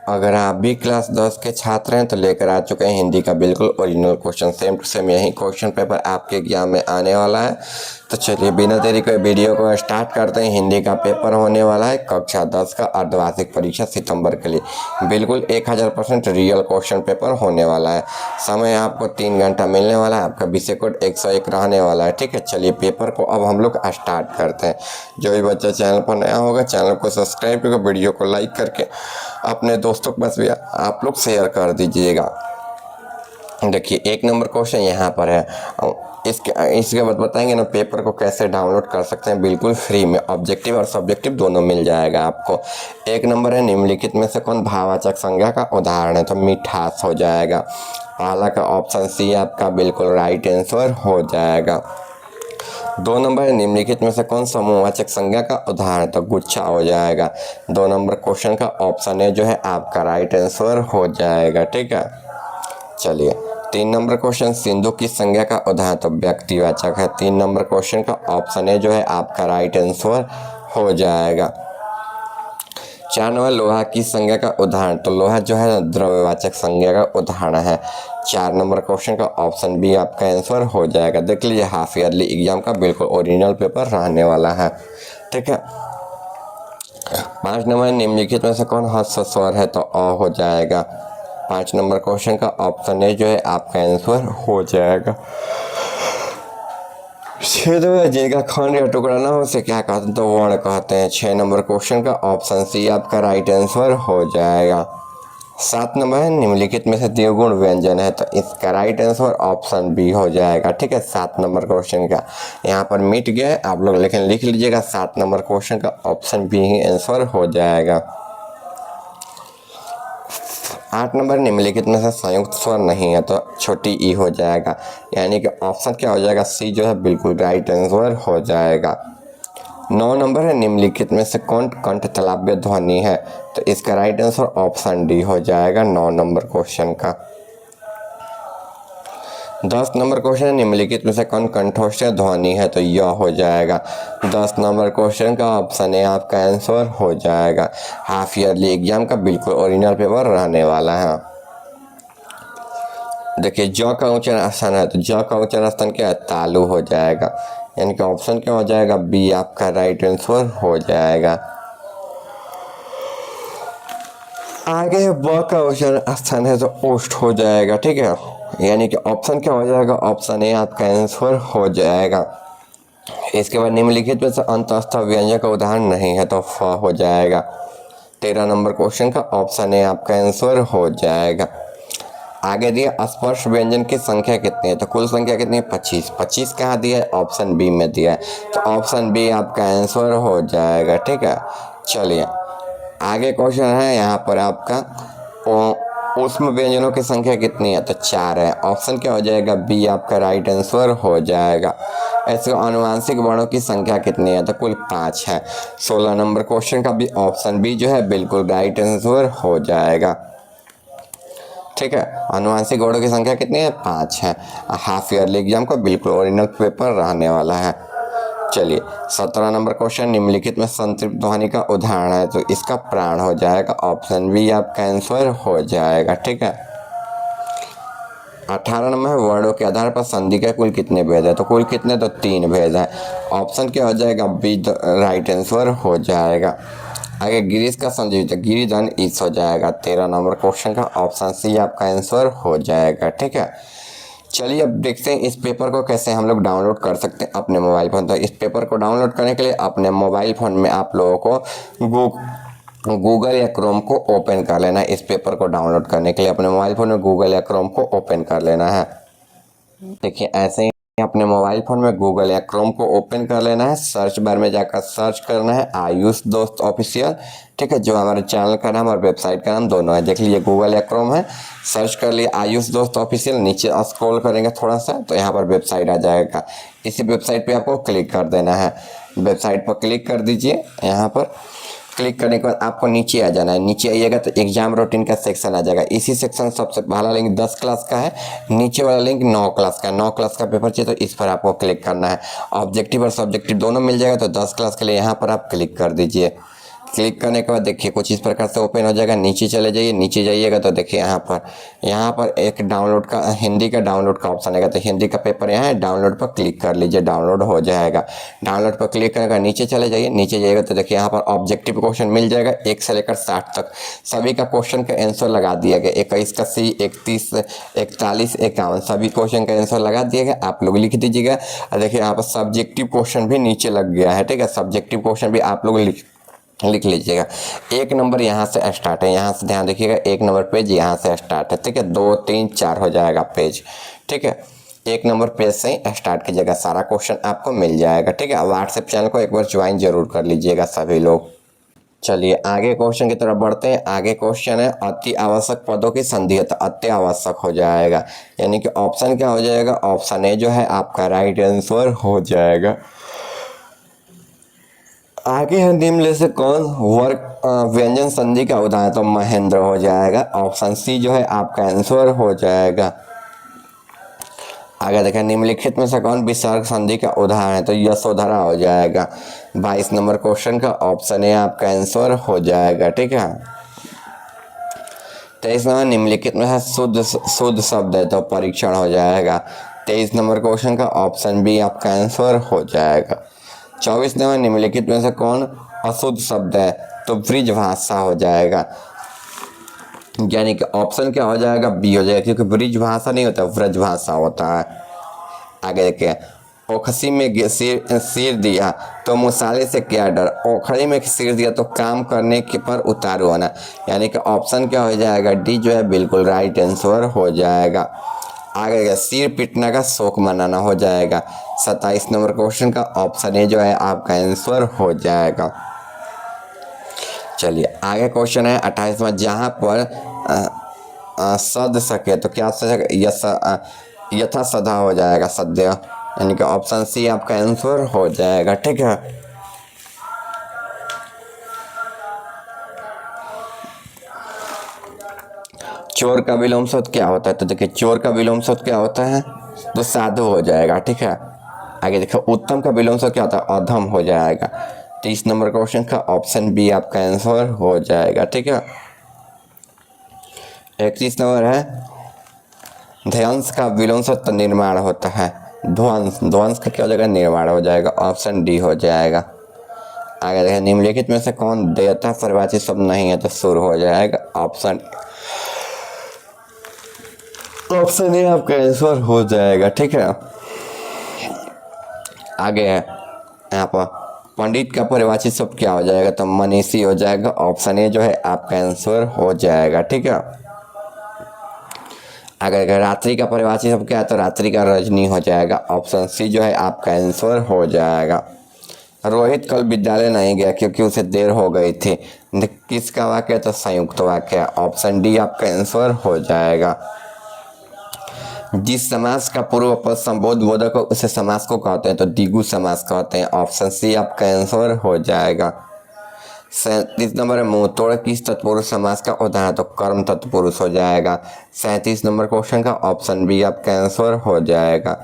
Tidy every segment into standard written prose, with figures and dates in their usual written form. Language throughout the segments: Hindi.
अगर आप भी क्लास 10 के छात्र हैं तो लेकर आ चुके हैं हिंदी का बिल्कुल original question, same to same यही क्वेश्चन पेपर आपके एग्जाम में आने वाला है। तो चलिए बिना देरी के वीडियो को स्टार्ट करते हैं। हिंदी का पेपर होने वाला है कक्षा 10 का अर्धवार्षिक परीक्षा सितंबर के लिए। बिल्कुल 1000% रियल क्वेश्चन पेपर होने वाला है। समय आपको 3 घंटा मिलने वाला है। आपका विषय कोड 101 रहने वाला है। ठीक है, चलिए पेपर को अब हम लोग स्टार्ट करते हैं। जो भी बच्चा चैनल पर नया होगा चैनल को सब्सक्राइब करके वीडियो को लाइक करके अपने दोस्तों को बस भी आप लोग शेयर कर दीजिएगा। देखिए 1 नंबर क्वेश्चन यहाँ पर है। इसके बाद बताएंगे ना पेपर को कैसे डाउनलोड कर सकते हैं बिल्कुल फ्री में। ऑब्जेक्टिव और सब्जेक्टिव दोनों मिल जाएगा आपको। 1 नंबर है निम्नलिखित में से कौन भाववाचक संज्ञा का उदाहरण है, तो मिठास हो जाएगा। आला का ऑप्शन सी आपका बिल्कुल राइट आंसर हो जाएगा। 2 नंबर निम्नलिखित में से कौन समूहवाचक संज्ञा का उदाहरण, तो गुच्छा हो जाएगा। 2 नंबर क्वेश्चन का ऑप्शन ए जो है आपका राइट आंसर हो जाएगा। ठीक है, चलिए 3 नंबर क्वेश्चन सिंधु की संज्ञा का उदाहरण, तो व्यक्तिवाचक है। 3 नंबर क्वेश्चन का ऑप्शन ए जो है आपका राइट आंसर हो जाएगा। 4 नंबर लोहा की संज्ञा का उदाहरण, तो लोहा जो है द्रव्यवाचक संज्ञा का उदाहरण है। 4 नंबर क्वेश्चन का ऑप्शन बी आपका आंसर हो जाएगा। देख लीजिए हाफ ईयरली एग्जाम का बिल्कुल ओरिजिनल पेपर रहने वाला है। ठीक है, 5 नंबर निम्नलिखित में से कौन ह्रस्व स्वर है, तो अ हो जाएगा। 5 नंबर क्वेश्चन का ऑप्शन ए जो है आपका आंसर हो जाएगा। 6 नंबर जिनका खंड या टुकड़ा ना हो उसे क्या कहते हैं, तो वर्ण कहते हैं। 6 नंबर क्वेश्चन का ऑप्शन सी आपका राइट आंसर हो जाएगा। 7 नंबर है निम्नलिखित में से द्विगुण व्यंजन है, तो इसका राइट आंसर ऑप्शन बी हो जाएगा। ठीक है, 7 नंबर क्वेश्चन का यहाँ पर मिट गया है आप लोग, लेकिन लिख लीजिएगा 7 नंबर क्वेश्चन का ऑप्शन बी ही आंसर हो जाएगा। 8 नंबर निम्नलिखित में से संयुक्त स्वर नहीं है, तो छोटी ई हो जाएगा। यानी कि ऑप्शन क्या हो जाएगा, सी जो है बिल्कुल राइट आंसर हो जाएगा। 9 नंबर है निम्नलिखित में से कौन कंठ तालव्य ध्वनि है, तो इसका राइट आंसर ऑप्शन डी हो जाएगा 9 नंबर क्वेश्चन का। 10 नंबर क्वेश्चन निम्नलिखित में से कौन कंठोष्ठ ध्वनि है, तो यह हो जाएगा। 10 नंबर क्वेश्चन का ऑप्शन ए आपका आंसर हो जाएगा। हाफ ईयरली एग्जाम का बिल्कुल ओरिजिनल पेपर रहने वाला है। देखिए ज का उच्चारण स्थान है, तो ज का उच्चारण स्थान क्या है, तालु हो जाएगा। यानी कि ऑप्शन क्या हो जाएगा, बी आपका राइट आंसर हो जाएगा। आगे ब का उच्चारण स्थान है, तो ओष्ठ हो जाएगा। ठीक है, यानी कि ऑप्शन क्या हो जाएगा, ऑप्शन ए आपका आंसर हो जाएगा। इसके बाद निम्नलिखित में से अंतस्थ व्यंजन का उदाहरण नहीं है, तो फ हो जाएगा। 13 नंबर क्वेश्चन का ऑप्शन ए आपका आंसर हो जाएगा। आगे दिया स्पर्श व्यंजन की संख्या कितनी है, तो कुल संख्या कितनी है, 25। 25 कहाँ दिया है, ऑप्शन बी में दिया है, तो ऑप्शन बी आपका आंसर हो जाएगा। ठीक है, चलिए आगे क्वेश्चन है यहाँ पर आपका ऊष्म व्यंजनों की संख्या कितनी है, तो 4 है। ऑप्शन क्या हो जाएगा, बी आपका राइट आंसर हो जाएगा। ऐसे आनुवांशिक वर्णों की संख्या कितनी है, तो कुल 5 है। 16 नंबर क्वेश्चन का भी ऑप्शन बी जो है बिल्कुल राइट आंसर हो जाएगा। ठीक है, आनुवांशिक वर्णों की संख्या कितनी है, 5 है। हाफ ईयरली एग्जाम का बिल्कुल ओरिजिनल पेपर रहने वाला है। चलिए 17 नंबर क्वेश्चन निम्नलिखित में संतृप्त ध्वनि का उदाहरण है, तो इसका प्राण हो जाएगा। ऑप्शन बी आपका आंसर हो जाएगा। ठीक है, 18 नंबर वर्णों के आधार पर संधि के कुल कितने भेद है, तो कुल कितने, तो 3 भेद है। ऑप्शन क्या हो जाएगा, बी राइट आंसर हो जाएगा। आगे गिरीश का संधि गिरिधन इस हो जाएगा। 13 नंबर क्वेश्चन का ऑप्शन सी आपका आंसर हो जाएगा। ठीक है, चलिए अब देखते हैं इस पेपर को कैसे हम लोग डाउनलोड कर सकते हैं अपने मोबाइल फोन। तो इस पेपर को डाउनलोड करने के लिए अपने मोबाइल फ़ोन में आप लोगों को गूगल या क्रोम को ओपन कर लेना है। इस पेपर को डाउनलोड करने के लिए अपने मोबाइल फ़ोन में गूगल या क्रोम को ओपन कर लेना है। देखिए ऐसे ही अपने मोबाइल फ़ोन में गूगल या क्रोम को ओपन कर लेना है। सर्च बार में जाकर सर्च करना है आयुष दोस्त ऑफिशियल। ठीक है, जो हमारे चैनल का नाम और वेबसाइट का नाम दोनों है। देख लीजिए गूगल या क्रोम है, सर्च कर लिए आयुष दोस्त ऑफिशियल। नीचे स्क्रॉल करेंगे थोड़ा सा तो यहाँ पर वेबसाइट आ जाएगा। इसी वेबसाइट पे आपको क्लिक कर देना है। वेबसाइट पर क्लिक कर दीजिए। यहाँ पर क्लिक करने के बाद आपको नीचे आ जाना है। नीचे आइएगा तो एग्जाम रूटीन का सेक्शन आ जाएगा। इसी सेक्शन सबसे पहला लिंक 10 क्लास का है, नीचे वाला लिंक 9 क्लास का। 9 क्लास का पेपर चाहिए तो इस पर आपको क्लिक करना है। ऑब्जेक्टिव और सब्जेक्टिव दोनों मिल जाएगा। तो 10 क्लास के लिए यहाँ पर आप क्लिक कर दीजिए। क्लिक करने के बाद देखिए कुछ इस प्रकार से ओपन हो जाएगा। नीचे चले जाइए, नीचे जाइएगा तो देखिए यहाँ पर एक डाउनलोड का हिंदी का डाउनलोड का ऑप्शन आएगा। तो हिंदी का पेपर यहाँ है, डाउनलोड पर क्लिक कर लीजिए, डाउनलोड हो जाएगा। डाउनलोड पर क्लिक करने का नीचे चले जाइए, नीचे जाइएगा तो देखिए यहाँ पर ऑब्जेक्टिव क्वेश्चन मिल जाएगा 1 से लेकर 60 तक। सभी का क्वेश्चन का आंसर लगा दिया गया, 21 का सी, 31, 41, 51 सभी क्वेश्चन का आंसर लगा दिया गया। आप लोग लिख दीजिएगा। और देखिए यहाँ पर सब्जेक्टिव क्वेश्चन भी नीचे लग गया है, ठीक है। सब्जेक्टिव क्वेश्चन भी आप लोग लिख लीजिएगा। 1 नंबर यहाँ से स्टार्ट है, यहाँ से ध्यान देखिएगा 1 नंबर पेज यहाँ से स्टार्ट है, ठीक है। 2, 3, 4 हो जाएगा पेज, ठीक है। 1 नंबर पेज से ही स्टार्ट कीजिएगा, सारा क्वेश्चन आपको मिल जाएगा, ठीक है। व्हाट्सएप चैनल को एक बार ज्वाइन जरूर कर लीजिएगा सभी लोग। चलिए आगे क्वेश्चन की तरफ बढ़ते हैं। आगे क्वेश्चन है अति आवश्यक पदों की संधि, तो अति आवश्यक हो जाएगा, यानी कि ऑप्शन क्या हो जाएगा, ऑप्शन ए जो है आपका राइट आंसर हो जाएगा। आगे है निम्न से कौन वर्ग व्यंजन संधि का उदाहरण, तो महेंद्र हो जाएगा। ऑप्शन सी जो है आपका आंसर हो जाएगा। आगे देखें निम्नलिखित में से कौन विसर्ग संधि का उदाहरण है, तो यशोधरा हो जाएगा। 22 नंबर क्वेश्चन का ऑप्शन ए आपका आंसर हो जाएगा, ठीक है। 23 नंबर निम्नलिखित में है शुद्ध शब्द है, तो परीक्षण हो जाएगा। 23 नंबर क्वेश्चन का ऑप्शन बी आपका आंसर हो जाएगा। 24 नंबर निम्नलिखित में से कौन अशुद्ध शब्द है, तो ब्रिजभाषा हो जाएगा, यानी कि ऑप्शन क्या हो जाएगा, बी हो जाएगा, क्योंकि ब्रिजभाषा नहीं होता, ब्रजभाषा होता है। आगे देखिए ओखसी में सिर दिया तो मुसाले से क्या डर, ओखड़ी में सिर दिया तो काम करने के पर उतारू होना, यानी कि ऑप्शन क्या हो जाएगा, डी जो है बिल्कुल राइट आंसर हो जाएगा। आगे सिर पीटने का शौक मनाना हो जाएगा। 27 नंबर क्वेश्चन का ऑप्शन ए जो है आपका आंसर हो जाएगा। चलिए आगे क्वेश्चन है 28वां, जहाँ पर सद सके तो क्या यथा सदा हो जाएगा, सद्य, यानी कि ऑप्शन सी आपका आंसर हो जाएगा, ठीक है। चोर का विलोम शब्द क्या होता है, तो देखिए चोर का विलोम शब्द क्या होता है, तो साधु हो जाएगा, ठीक है। आगे देखो उत्तम का विलोम शब्द क्या होता है, अधम हो जाएगा। 30 नंबर क्वेश्चन का ऑप्शन बी आपका आंसर हो जाएगा, ठीक है। 31 नंबर है ध्वंस का विलोम शब्द निर्माण होता है, ध्वंस का क्या हो जाएगा, निर्माण हो जाएगा, ऑप्शन डी हो जाएगा। आगे देखें निम्नलिखित में से कौन देवता परिभाषित शब्द नहीं है, तो सुर हो जाएगा, ऑप्शन ए आपका आंसर हो जाएगा, ठीक है। आगे है यहाँ पर पंडित का परिभाषित शब्द क्या हो जाएगा, तो मनीषी हो जाएगा, ऑप्शन ए जो है आपका आंसर हो जाएगा, ठीक है। अगर रात्रि का परिभाषित शब्द क्या है, तो रात्रि का रजनी हो जाएगा, ऑप्शन सी जो है आपका आंसर हो जाएगा। रोहित कल विद्यालय नहीं गया क्योंकि उसे देर हो गई थी, किसका वाक्य, तो संयुक्त वाक्य, ऑप्शन डी आपका आंसर हो जाएगा। जिस समास का पूर्व पद संबोध बोधक हो उसे समास को कहते हैं, तो द्विगु समास कहते हैं, ऑप्शन सी आपका आंसर हो जाएगा। 37 नंबर मुंह तोड़ किस तत्पुरुष समास का उदाहरण, तो कर्म तत्पुरुष हो जाएगा। 37 नंबर क्वेश्चन का ऑप्शन बी आपका आंसर हो जाएगा।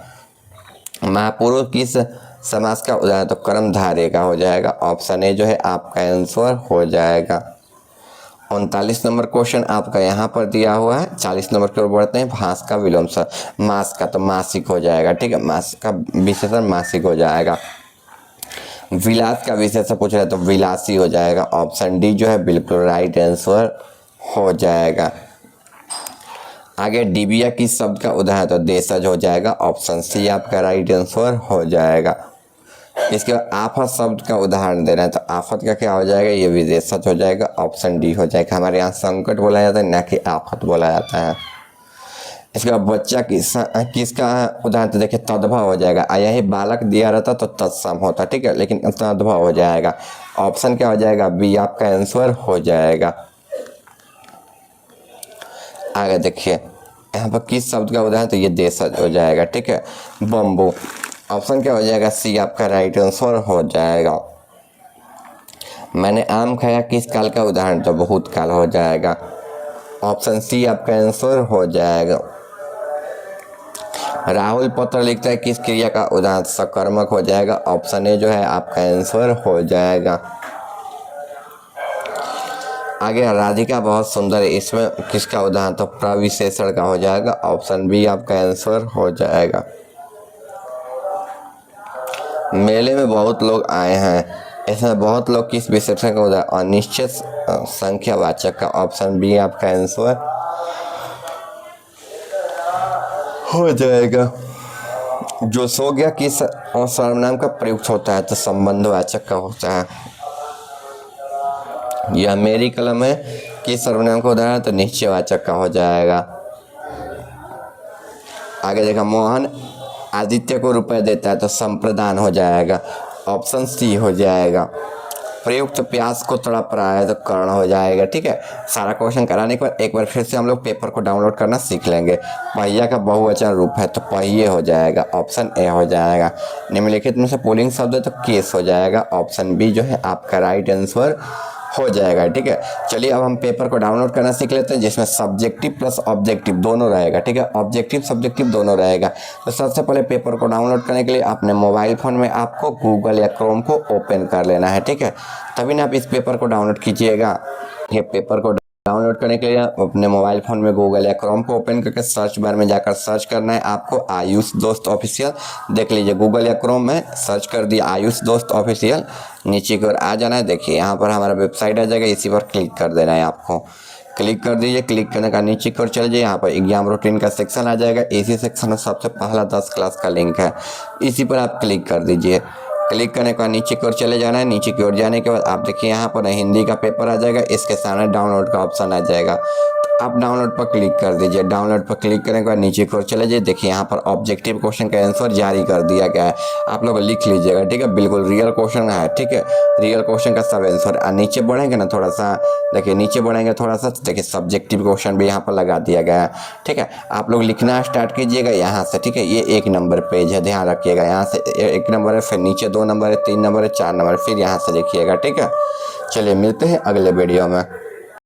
महापुरुष किस समास का उदाहरण, तो कर्मधारय का हो जाएगा, ऑप्शन ए जो है आपका आंसर हो जाएगा। 39 नंबर क्वेश्चन आपका यहाँ पर दिया हुआ है। 40 नंबर की ओर बढ़ते हैं। भास का विलोम शब्द, मास का तो मासिक हो जाएगा, ठीक है। मास का विशेषण मासिक हो जाएगा। विलास का विशेषण पूछ रहे हैं तो विलासी हो जाएगा, ऑप्शन डी जो है बिल्कुल राइट आंसर हो जाएगा। आगे डिबिया किस शब्द का उदाहरण, तो देशज हो जाएगा, ऑप्शन सी आपका राइट आंसर हो जाएगा। इसके बाद आफत शब्द का उदाहरण दे रहे हैं, तो आफत का क्या हो जाएगा, ये विदेशज हो जाएगा, ऑप्शन डी हो जाएगा। हमारे यहाँ संकट बोला जाता है, न कि आफत बोला जाता है। इसके बाद बच्चा किसका उदाहरण, तो देखिए तद्भव हो जाएगा। यही बालक दिया रहता तो तत्सम होता, ठीक है, लेकिन तद्भव हो जाएगा, ऑप्शन क्या हो जाएगा, बी आपका आंसर हो जाएगा। आगे देखिए यहाँ पर किस शब्द का उदाहरण, तो ये देशज हो जाएगा, ठीक है। बम्बू, ऑप्शन क्या हो जाएगा, सी आपका राइट आंसर हो जाएगा। मैंने आम खाया किस काल का उदाहरण, तो बहुत काल हो जाएगा, ऑप्शन सी आपका आंसर हो जाएगा। राहुल पत्र लिखता है किस क्रिया का उदाहरण, सकर्मक हो जाएगा, ऑप्शन ए जो है आपका आंसर हो जाएगा। आगे राधिका बहुत सुंदर है, इसमें किसका उदाहरण, तो प्रविशेषण का हो जाएगा, ऑप्शन बी आपका आंसर हो जाएगा। मेले में बहुत लोग आए हैं, इसमें बहुत लोग किस विशेषण का उदाहरण, अनिश्चित संख्या वाचक का, ऑप्शन बी आपका आंसर हो जाएगा। जो सो गया किस सर्वनाम का प्रयुक्त होता है, तो संबंधवाचक का होता है। यह मेरी कलम है किस सर्वनाम का उदाहरण, तो निश्चयवाचक का हो जाएगा। आगे देखा, मोहन आदित्य को रुपए देता है, तो संप्रदान हो जाएगा, ऑप्शन सी हो जाएगा। प्रयुक्त प्यास को तड़प रहा है, तो कर्ण हो जाएगा। ठीक है, सारा क्वेश्चन कराने के बाद एक बार फिर से हम लोग पेपर को डाउनलोड करना सीख लेंगे। पहिया का बहुवचन रूप है, तो पहिए हो जाएगा, ऑप्शन ए हो जाएगा। निम्नलिखित में से पुल्लिंग शब्द है, तो केस हो जाएगा, ऑप्शन बी जो है आपका राइट आंसर हो जाएगा। ठीक है, चलिए अब हम पेपर को डाउनलोड करना सीख लेते हैं, जिसमें सब्जेक्टिव प्लस ऑब्जेक्टिव दोनों रहेगा। ठीक है, ऑब्जेक्टिव सब्जेक्टिव दोनों रहेगा। तो सबसे पहले पेपर को डाउनलोड करने के लिए अपने मोबाइल फ़ोन में आपको गूगल या क्रोम को ओपन कर लेना है। ठीक है, तभी ना आप इस पेपर को डाउनलोड कीजिएगा। ये पेपर को डाउनलोड करने के लिए अपने मोबाइल फ़ोन में गूगल या क्रोम को ओपन करके सर्च बार में जाकर सर्च करना है आपको आयुष दोस्त ऑफिशियल। देख लीजिए गूगल या क्रोम में सर्च कर दिया आयुष दोस्त ऑफिशियल, नीचे की ओर आ जाना है। देखिए यहाँ पर हमारा वेबसाइट आ जाएगा, इसी पर क्लिक कर देना है आपको। क्लिक कर दीजिए, क्लिक करने का नीचे की ओर चल जाइए, यहाँ पर एग्जाम रूटीन का सेक्शन आ जाएगा। इसी सेक्शन में सबसे पहला 10 क्लास का लिंक है, इसी पर आप क्लिक कर दीजिए। क्लिक करने के बाद नीचे की ओर चले जाना है। नीचे की ओर जाने के बाद आप देखिए यहाँ पर हिंदी का पेपर आ जाएगा, इसके सामने डाउनलोड का ऑप्शन आ जाएगा, तो आप डाउनलोड पर क्लिक कर दीजिए। डाउनलोड पर क्लिक करने के बाद नीचे की ओर चले जाइए। देखिए यहाँ पर ऑब्जेक्टिव क्वेश्चन का आंसर जारी कर दिया गया है, आप लोग लिख लीजिएगा। ठीक है, बिल्कुल रियल क्वेश्चन है। ठीक है, रियल क्वेश्चन का सब आंसर। नीचे बढ़ेंगे ना थोड़ा सा, देखिए नीचे बढ़ेंगे थोड़ा सा, देखिए सब्जेक्टिव क्वेश्चन भी यहाँ पर लगा दिया गया है। ठीक है, आप लोग लिखना स्टार्ट कीजिएगा यहाँ से। ठीक है, ये 1 नंबर पेज है, ध्यान रखिएगा। यहाँ से 1 नंबर है, फिर नीचे 2 नंबर है, 3 नंबर है, 4 नंबर, फिर यहाँ से लिखिएगा। ठीक है, चलिए मिलते हैं अगले वीडियो में।